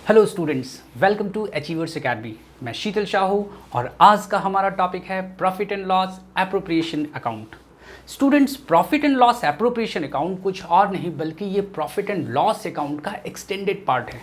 Hello students, welcome to achievers academy. मैं शीतल शाह हूँ और आज का हमारा टॉपिक है profit and loss appropriation account. Students, profit and loss appropriation account कुछ और नहीं बल्कि ये प्रॉफिट एंड लॉस अकाउंट का एक्सटेंडेड पार्ट है।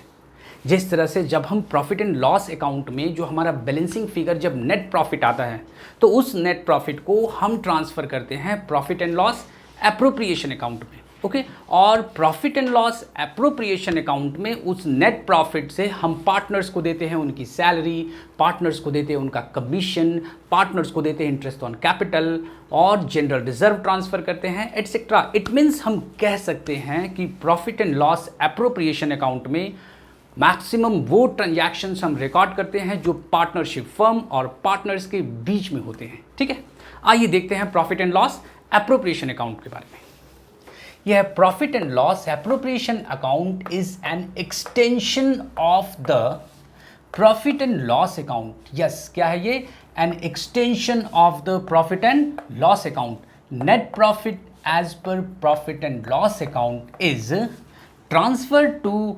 जिस तरह से जब हम प्रॉफिट एंड लॉस अकाउंट में जो हमारा बैलेंसिंग फिगर जब नेट प्रॉफिट आता है तो उस नेट प्रॉफिट को हम ट्रांसफ़र करते हैं profit and loss appropriation account में। ओके और profit and loss appropriation account में उस नेट प्रॉफिट से हम पार्टनर्स को देते हैं उनकी सैलरी, पार्टनर्स को देते हैं उनका कमीशन, पार्टनर्स को देते हैं इंटरेस्ट ऑन कैपिटल और जनरल रिजर्व ट्रांसफ़र करते हैं एटसेट्रा। इट मीन्स हम कह सकते हैं कि profit and loss appropriation account में मैक्सिमम वो ट्रांजैक्शंस हम रिकॉर्ड करते हैं जो पार्टनरशिप फर्म और पार्टनर्स के बीच में होते हैं। ठीक है, आइए देखते हैं profit and loss appropriation account के बारे में। यह profit and loss appropriation account is an extension of the profit and loss account. Yes, क्या है ये? An extension of the profit and loss account. Net profit as per profit and loss account is transfer to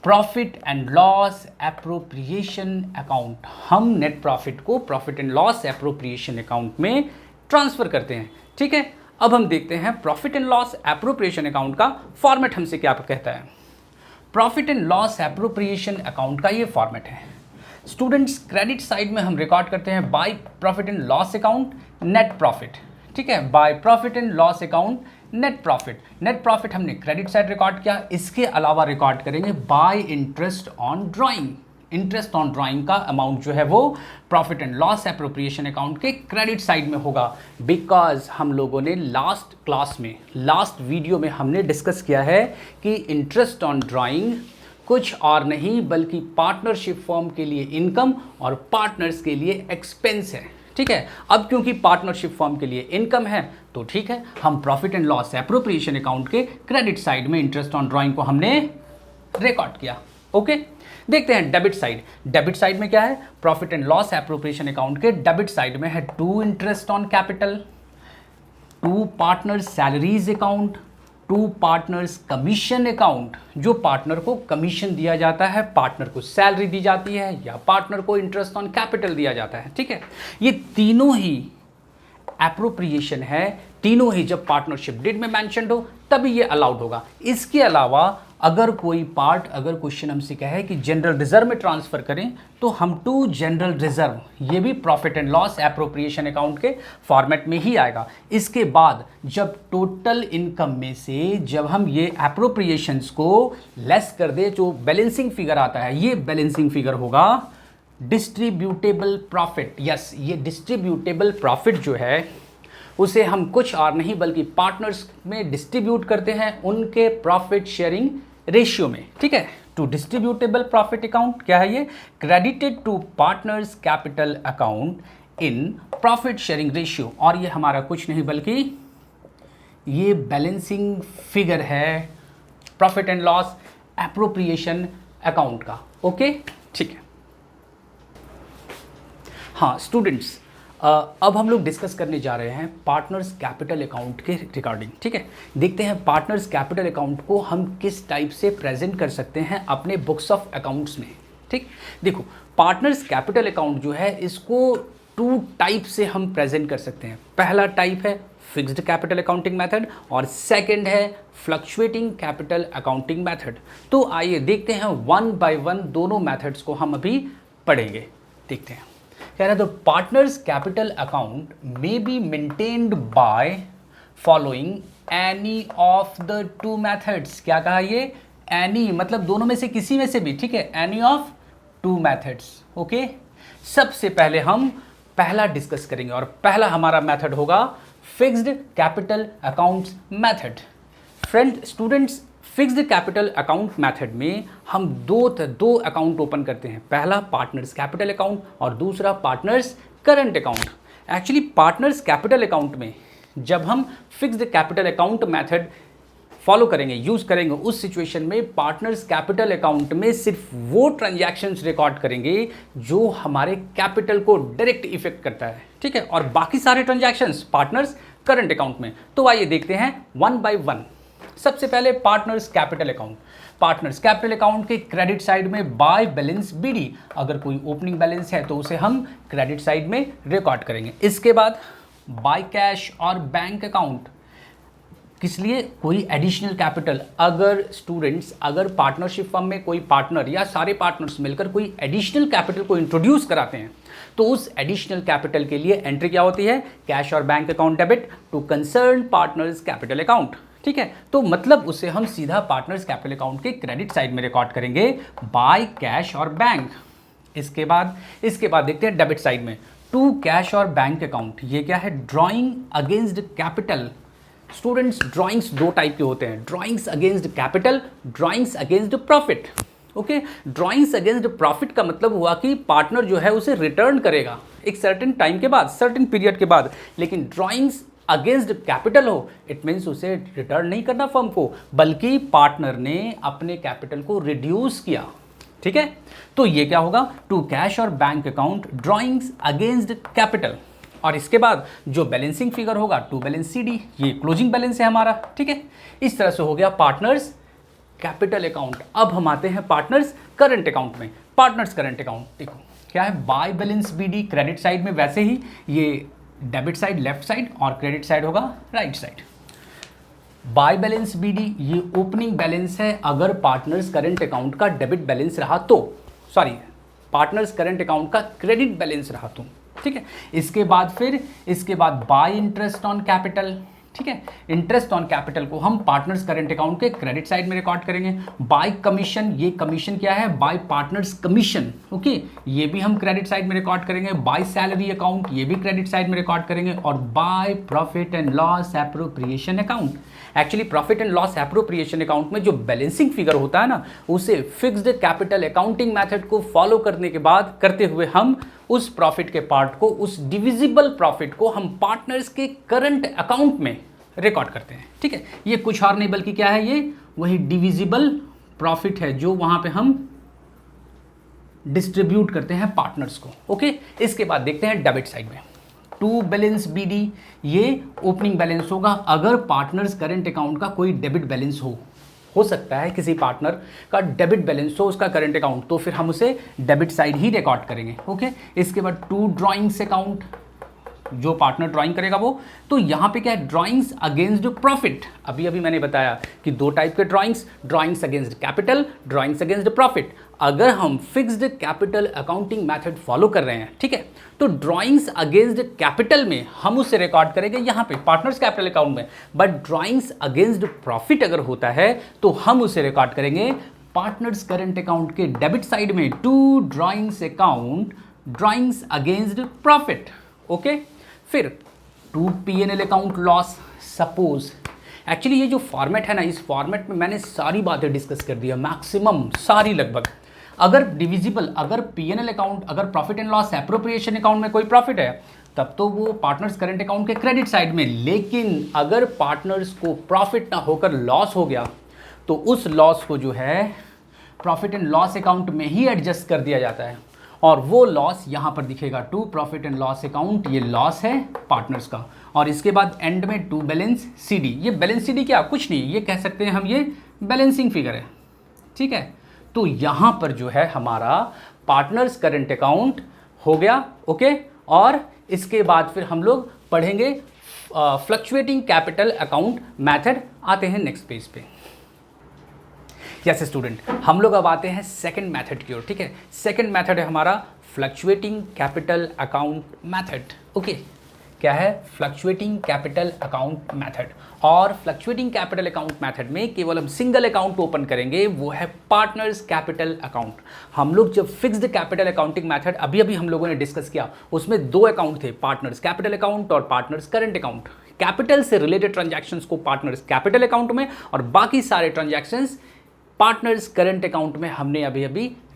profit and loss appropriation account. हम net profit को profit and loss appropriation account में transfer करते हैं। ठीक है, अब हम देखते हैं profit and loss appropriation account का फॉर्मेट हमसे क्या कहता है। Profit and loss appropriation account का ये फॉर्मेट है। स्टूडेंट्स, क्रेडिट साइड में हम रिकॉर्ड करते हैं by profit and loss account net profit. ठीक है, by profit and loss account net profit. Net profit हमने क्रेडिट साइड रिकॉर्ड किया, इसके अलावा रिकॉर्ड करेंगे bye interest on drawing. Interest on drawing का अमाउंट जो है वो profit and loss appropriation account के क्रेडिट साइड में होगा। बिकॉज हम लोगों ने लास्ट क्लास में, लास्ट वीडियो में हमने डिस्कस किया है कि इंटरेस्ट ऑन ड्राइंग कुछ और नहीं बल्कि पार्टनरशिप फर्म के लिए इनकम और पार्टनर्स के लिए एक्सपेंस है। ठीक है, अब क्योंकि पार्टनरशिप फर्म के लिए इनकम है तो ठीक है, हम profit and loss appropriation account के क्रेडिट साइड में इंटरेस्ट ऑन ड्राइंग को हमने रिकॉर्ड किया। ओके, देखते हैं डेबिट साइड। डेबिट साइड में क्या है? Profit and loss appropriation account के डेबिट साइड में है to interest on capital, to partners salaries account, to partners commission account. जो पार्टनर को कमीशन दिया जाता है, पार्टनर को सैलरी दी जाती है या पार्टनर को इंटरेस्ट ऑन कैपिटल दिया जाता है। ठीक है, ये तीनों ही एप्रोप्रिएशन है, तीनों ही जब पार्टनरशिप डीड में मेंशन्ड हो तभी ये अलाउड होगा। इसके अलावा अगर कोई पार्ट, अगर क्वेश्चन हमसे कहे कि जनरल रिजर्व में ट्रांसफर करें तो हम टू जनरल रिजर्व, ये भी profit and loss appropriation account के फॉर्मेट में ही आएगा। इसके बाद जब टोटल इनकम में से जब हम ये एप्रोप्रिएशंस को लेस कर दे, जो बैलेंसिंग फिगर आता है, ये बैलेंसिंग फिगर होगा डिस्ट्रीब्यूटेबल प्रॉफिट। यस, ये डिस्ट्रीब्यूटेबल प्रॉफिट जो है उसे हम कुछ और नहीं बल्कि पार्टनर्स में डिस्ट्रीब्यूट करते हैं उनके प्रॉफिट शेयरिंग रेशियो में। ठीक है, टू डिस्ट्रीब्यूटेबल प्रॉफिट अकाउंट क्या है? ये credited to partners capital account in profit sharing ratio. और ये हमारा कुछ नहीं बल्कि ये बैलेंसिंग फिगर है profit and loss appropriation account का। ओके, ठीक है। हाँ स्टूडेंट्स, अब हम लोग डिस्कस करने जा रहे हैं पार्टनर्स कैपिटल अकाउंट के रिगार्डिंग। ठीक है, देखते हैं पार्टनर्स कैपिटल अकाउंट को हम किस टाइप से प्रेजेंट कर सकते हैं अपने बुक्स ऑफ अकाउंट्स में। ठीक, देखो पार्टनर्स कैपिटल अकाउंट जो है इसको टू टाइप से हम प्रेजेंट कर सकते हैं। पहला टाइप है फिक्स्ड कैपिटल अकाउंटिंग मेथड और सेकंड है फ्लक्चुएटिंग कैपिटल अकाउंटिंग मेथड। तो आइए देखते हैं वन बाय वन दोनों मेथड्स को हम अभी पढ़ेंगे। देखते हैं, कह रहा है the partners capital account may be maintained by following any of the two methods. क्या कहा ये? एनी मतलब दोनों में से किसी में से भी। ठीक है, any of two methods. Okay, सबसे पहले हम पहला डिस्कस करेंगे और पहला हमारा मेथड होगा fixed capital accounts method. Friend students, fixed capital account method में हम दो अकाउंट ओपन करते हैं। पहला पार्टनर्स कैपिटल अकाउंट और दूसरा partners current account. Actually partners capital account में जब हम fixed capital account method follow करेंगे, यूज करेंगे, उस सिचुएशन में पार्टनर्स कैपिटल अकाउंट में सिर्फ वो ट्रांजैक्शंस रिकॉर्ड करेंगे जो हमारे कैपिटल को डायरेक्ट इफेक्ट करता है। ठीक है, और बाकी सारे ट्रांजैक्शंस पार्टनर्स करंट अकाउंट में। तो आइए देखते हैं वन बाय वन। सबसे पहले partners capital account. Partners capital account के क्रेडिट साइड में बाय बैलेंस बीडी, अगर कोई ओपनिंग बैलेंस है तो उसे हम क्रेडिट साइड में रिकॉर्ड करेंगे। इसके बाद बाय कैश और बैंक अकाउंट, किस लिए, कोई एडिशनल कैपिटल, अगर पार्टनरशिप फर्म में कोई पार्टनर या सारे पार्टनर्स मिलकर कोई एडिशनल कैपिटल को इंट्रोड्यूस कराते हैं तो उस एडिशनल कैपिटल के लिए एंट्री क्या होती है, कैश और bank account debit to concern partners capital account. ठीक है, तो मतलब उसे हम सीधा पार्टनर्स कैपिटल अकाउंट के क्रेडिट साइड में रिकॉर्ड करेंगे बाय कैश और बैंक। इसके बाद देखते हैं डेबिट साइड में टू कैश और बैंक अकाउंट। ये क्या है, drawing against capital. Students, drawings दो टाइप के होते हैं, drawings against capital, drawings against profit. Okay, drawings against profit का मतलब हुआ कि पार्टनर जो है उसे रिटर्न करेगा एक सर्टेन टाइम के बाद, सर्टेन पीरियड के बाद। लेकिन ड्राइंग्स अगेंस्ट कैपिटल हो, इट मीन्स उसे रिटर्न नहीं करना फर्म को, बल्कि पार्टनर ने अपने कैपिटल को रिड्यूस किया। ठीक है, तो ये क्या होगा, टू कैश और bank account drawings against capital. और इसके बाद जो बैलेंसिंग फिगर होगा टू बैलेंस सीडी, ये क्लोजिंग बैलेंस है हमारा। ठीक है, इस तरह से हो गया पार्टनर्स कैपिटल अकाउंट। अब हम आते हैं पार्टनर्स करंट अकाउंट में। पार्टनर्स करंट अकाउंट देखो क्या है, by balance BD credit side में, वैसे ही ये डेबिट साइड लेफ्ट साइड और क्रेडिट साइड होगा right side. By balance BD ये ओपनिंग बैलेंस है, अगर पार्टनर्स करंट अकाउंट का डेबिट बैलेंस रहा तो, पार्टनर्स करंट अकाउंट का क्रेडिट बैलेंस रहा तो। ठीक है, इसके बाद बाय इंटरेस्ट ऑन कैपिटल। ठीक है, इंटरेस्ट ऑन कैपिटल को हम पार्टनर्स करंट अकाउंट के क्रेडिट साइड में रिकॉर्ड करेंगे। बाय कमीशन, ये कमीशन क्या है, बाय पार्टनर्स कमीशन। ओके, ये भी हम क्रेडिट साइड में रिकॉर्ड करेंगे। बाय सैलरी अकाउंट, ये भी क्रेडिट साइड में रिकॉर्ड करेंगे। और by profit and loss appropriation account. Actually profit and loss appropriation account में जो बैलेंसिंग फिगर होता है ना, उसे फिक्स्ड कैपिटल अकाउंटिंग मेथड को फॉलो करते हुए हम उस प्रॉफिट के पार्ट को, उस डिविजिबल प्रॉफिट को हम पार्टनर्स के करंट अकाउंट में रिकॉर्ड करते हैं। ठीक है, ये कुछ और नहीं बल्कि क्या है, ये वही डिविजिबल प्रॉफिट है जो वहां पे हम डिस्ट्रीब्यूट करते हैं पार्टनर्स को। ओके, इसके बाद देखते हैं डेबिट साइड में टू बैलेंस बीडी, ये ओपनिंग बैलेंस होगा, अगर पार्टनर्स करंट अकाउंट का कोई डेबिट बैलेंस हो सकता है किसी पार्टनर का डेबिट बैलेंस हो उसका करंट अकाउंट, तो फिर हम उसे डेबिट साइड ही रिकॉर्ड करेंगे। ओके, इसके बाद टू ड्राइंग्स अकाउंट, जो पार्टनर ड्राइंग करेगा वो, तो यहाँ पे क्या है, ड्राइंग्स अगेंस्ट प्रॉफिट। अभी मैंने बताया कि दो टाइप के drawings against capital, drawings against profit. अगर हम fixed capital accounting method follow कर रहे हैं, ठीक है, तो ड्राइंग्स अगेंस्ट कैपिटल में हम उसे रिकॉर्ड करेंगे यहाँ पे पार्टनर्स कैपिटल अकाउंट में। बट ड्राइंग्स अगेंस्ट प्रॉफिट अगर होता है तो हम उसे रिकॉर्ड करेंगे पार्टनर्स करंट अकाउंट के डेबिट साइड में, to drawings account drawings against profit. Okay, फिर to P&L account loss. Suppose, actually ये जो फॉर्मेट है ना, इस फॉर्मेट में मैंने सारी बातें डिस्कस कर दी है, मैक्सिमम सारी लगभग। अगर डिविजिबल, अगर P&L अकाउंट, अगर profit and loss appropriation account में कोई प्रॉफिट है तब तो वो पार्टनर्स करंट अकाउंट के क्रेडिट साइड में। लेकिन अगर पार्टनर्स को प्रॉफिट ना होकर लॉस हो गया तो उस लॉस को जो है प्रॉफिट एंड लॉस अकाउंट में ही एडजस्ट कर दिया जाता है, और वो लॉस यहाँ पर दिखेगा to profit and loss account, ये लॉस है पार्टनर्स का। और इसके बाद एंड में टू बैलेंस सीडी। ये बैलेंस सीडी क्या, कुछ नहीं, ये कह सकते हैं हम ये बैलेंसिंग फिगर है। ठीक है, तो यहाँ पर जो है हमारा पार्टनर्स करंट अकाउंट हो गया। ओके, और इसके बाद फिर हम लोग पढ़ेंगे फ्लक्चुएटिंग कैपिटल अकाउंट मैथड। आते हैं नेक्स्ट पेज पे। यस स्टूडेंट, हम लोग अब आते हैं सेकंड मेथड की ओर। ठीक है, सेकंड मेथड है हमारा fluctuating capital account method. Okay, क्या है, फ्लक्चुएटिंग कैपिटल अकाउंट मेथड। और फ्लक्चुएटिंग कैपिटल अकाउंट मेथड में केवल हम सिंगल अकाउंट ओपन करेंगे, वो है पार्टनर्स कैपिटल अकाउंट। हम लोग जब फिक्स्ड कैपिटल अकाउंटिंग मेथड अभी हम लोगों ने डिस्कस किया, उसमें दो अकाउंट थे, पार्टनर्स कैपिटल अकाउंट और पार्टनर्स करंट अकाउंट। कैपिटल से रिलेटेड ट्रांजैक्शंस को पार्टनर्स कैपिटल अकाउंट में, और बाकी सारे ट्रांजैक्शंस पार्टनर्स करंट अकाउंट में हमने अभी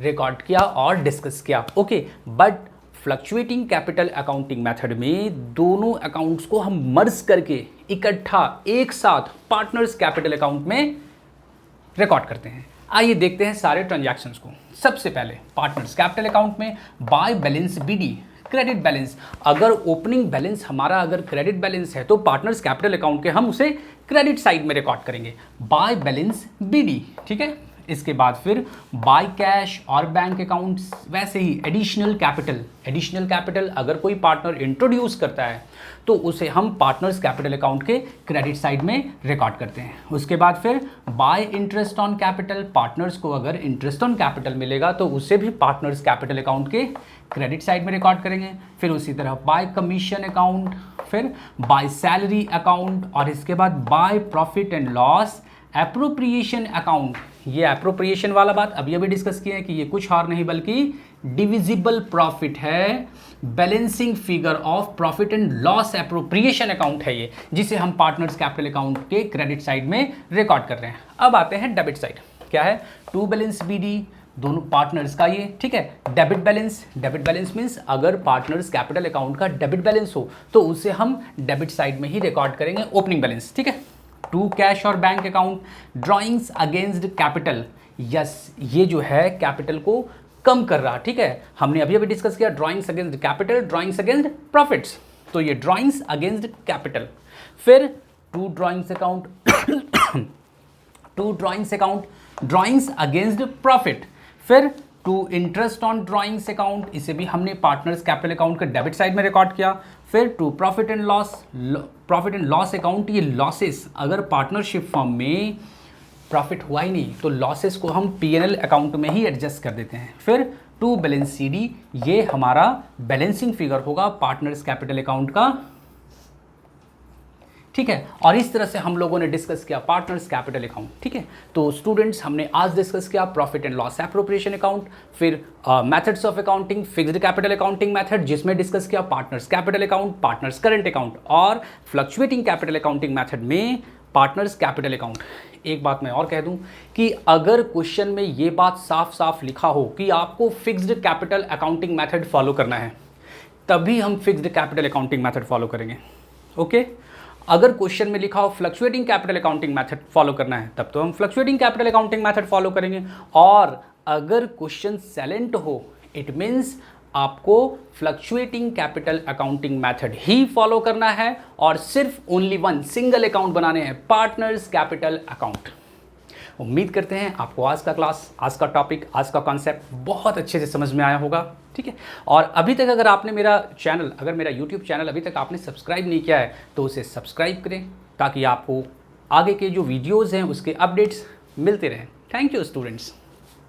रिकॉर्ड किया और डिस्कस किया। Okay, but fluctuating capital accounting method में दोनों अकाउंट्स को हम मर्ज करके इकट्ठा एक साथ पार्टनर्स कैपिटल अकाउंट में रिकॉर्ड करते हैं। आइए देखते हैं सारे ट्रांजैक्शंस को। सबसे पहले पार्टनर्स कैपिटल अकाउंट में by balance BD credit balance. अगर ओपनिंग बैलेंस हमारा अगर क्रेडिट बैलेंस है तो पार्टनर्स कैपिटल अकाउंट के हम उसे क्रेडिट साइड में रिकॉर्ड करेंगे, बाय बैलेंस बीडी, ठीक है। इसके बाद फिर बाय कैश और बैंक अकाउंट्स, वैसे ही एडिशनल कैपिटल अगर कोई पार्टनर इंट्रोड्यूस करता है तो उसे हम पार्टनर्स कैपिटल अकाउंट के क्रेडिट साइड में रिकॉर्ड करते हैं। उसके बाद फिर bye interest on capital, partners को अगर इंटरेस्ट ऑन कैपिटल मिलेगा तो उसे भी पार्टनर्स कैपिटल अकाउंट के क्रेडिट साइड में रिकॉर्ड करेंगे। फिर उसी तरह बाय कमीशन अकाउंट, फिर बाय सैलरी अकाउंट और इसके बाद by profit and loss appropriation account. ये एप्रोप्रिएशन वाला बात अभी डिस्कस किए हैं कि ये कुछ और नहीं बल्कि डिविजिबल प्रॉफिट है, balancing figure of profit and loss appropriation account है ये, जिसे हम पार्टनर्स कैपिटल अकाउंट के क्रेडिट साइड में रिकॉर्ड कर रहे हैं। अब आते हैं डेबिट साइड, क्या है टू बैलेंस बीडी, दोनों पार्टनर्स का ये, ठीक है। डेबिट बैलेंस मीन्स अगर पार्टनर्स कैपिटल अकाउंट का डेबिट बैलेंस हो तो उसे हम डेबिट साइड में ही रिकॉर्ड करेंगे, ओपनिंग बैलेंस, ठीक है। टू कैश और bank account, drawings against capital, yes ये जो है कैपिटल को कम कर रहा, ठीक है। हमने अभी डिस्कस किया drawings against capital, drawings against profits, तो ये ड्रॉइंग्स अगेंस्ट कैपिटल। फिर to drawings account drawings against profit. फिर to interest on drawings account, इसे भी हमने पार्टनर्स कैपिटल अकाउंट के डेबिट साइड में रिकॉर्ड किया। फिर to profit and loss account, ये लॉसेस अगर पार्टनरशिप फर्म में प्रॉफिट हुआ ही नहीं तो लॉसेस को हम P&L अकाउंट में ही एडजस्ट कर देते हैं। फिर टू बैलेंस CD, ये हमारा बैलेंसिंग फिगर होगा पार्टनर्स कैपिटल अकाउंट का, ठीक है। और इस तरह से हम लोगों ने डिस्कस किया पार्टनर्स कैपिटल अकाउंट, ठीक है। तो स्टूडेंट्स हमने आज डिस्कस किया profit and loss appropriation account, फिर methods of accounting, fixed capital accounting method जिसमें डिस्कस किया partners capital account, partners current account और फ्लक्चुएटिंग कैपिटल अकाउंटिंग मेथड में पार्टनर्स कैपिटल अकाउंट। एक बात मैं और कह दूं कि अगर क्वेश्चन में ये बात साफ साफ लिखा हो कि आपको fixed capital accounting method follow करना है तभी हम fixed capital accounting method follow करेंगे, ओके। अगर क्वेश्चन में लिखा हो fluctuating capital accounting method follow करना है तब तो हम fluctuating capital accounting method follow करेंगे। और अगर क्वेश्चन साइलेंट हो इट मीन्स आपको फ्लक्चुएटिंग कैपिटल अकाउंटिंग मेथड ही फॉलो करना है और सिर्फ ओनली वन सिंगल अकाउंट बनाने हैं, पार्टनर्स कैपिटल अकाउंट। उम्मीद करते हैं आपको आज का क्लास, आज का टॉपिक, आज का कॉन्सेप्ट बहुत अच्छे से समझ में आया होगा, ठीक है। और अभी तक अगर आपने मेरा यूट्यूब चैनल अभी तक आपने सब्सक्राइब नहीं किया है तो उसे सब्सक्राइब करें ताकि आपको आगे के जो वीडियोज़ हैं उसके अपडेट्स मिलते रहें। Thank you students.